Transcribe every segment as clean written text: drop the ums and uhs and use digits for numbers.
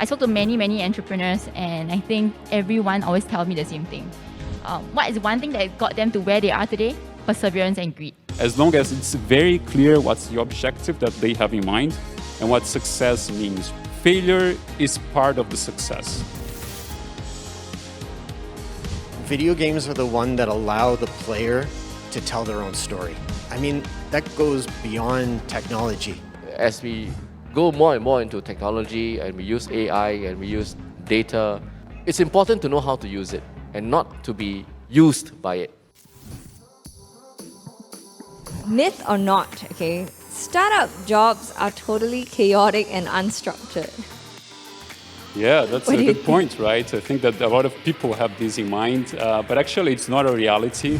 I spoke to many entrepreneurs, and I think everyone always tells me the same thing. What is one thing that got them to where they are today? Perseverance and greed. As long as it's very clear what's the objective that they have in mind and what success means. Failure is part of the success. Video games are the one that allow the player to tell their own story. I mean, that goes beyond technology. As we go more and more into technology and we use AI and we use data, it's important to know how to use it and not to be used by it. Myth or not, okay, startup jobs are totally chaotic and unstructured. Yeah, that's What a do you good point, right? I think that a lot of people have this in mind, but actually it's not a reality.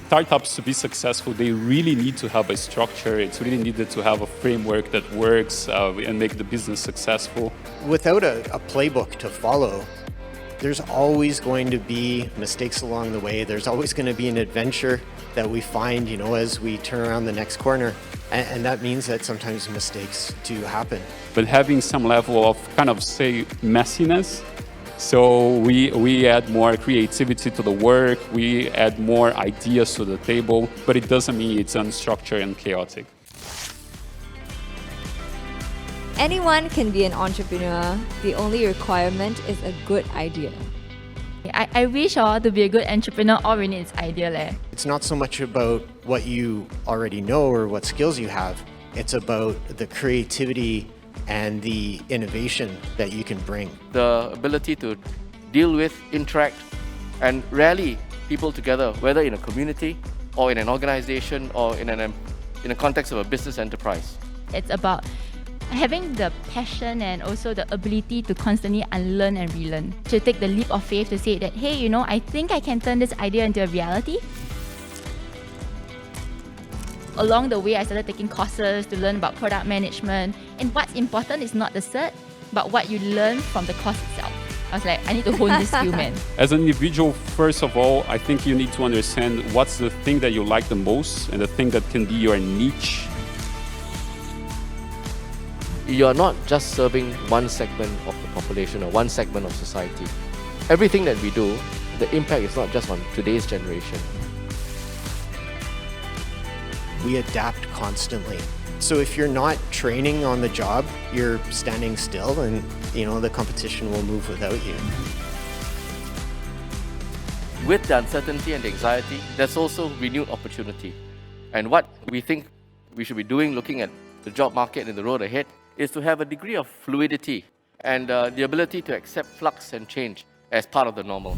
Startups, to be successful, they really need to have a structure. It's really needed to have a framework that works and make the business successful. Without a playbook to follow, there's always going to be mistakes along the way. There's always going to be an adventure that we find, as we turn around the next corner. And that means that sometimes mistakes do happen. But having some level of say, messiness. So we add more creativity to the work, we add more ideas to the table, but it doesn't mean it's unstructured and chaotic. Anyone can be an entrepreneur. The only requirement is a good idea. I wish to be a good entrepreneur, all we need is idea. It's not so much about what you already know or what skills you have. It's about the creativity and the innovation that you can bring. The ability to deal with, interact, and rally people together, whether in a community or in an organization or in a context of a business enterprise. It's about having the passion and also the ability to constantly unlearn and relearn. To take the leap of faith to say that, hey, I think I can turn this idea into a reality. Along the way, I started taking courses to learn about product management. And what's important is not the cert, but what you learn from the course itself. I was like, I need to hone this skill, man. As an individual, first of all, I think you need to understand what's the thing that you like the most and the thing that can be your niche. You're not just serving one segment of the population or one segment of society. Everything that we do, the impact is not just on today's generation. We adapt constantly. So if you're not training on the job, you're standing still and the competition will move without you. With the uncertainty and the anxiety, there's also renewed opportunity. And what we think we should be doing, looking at the job market and the road ahead, is to have a degree of fluidity and the ability to accept flux and change as part of the normal.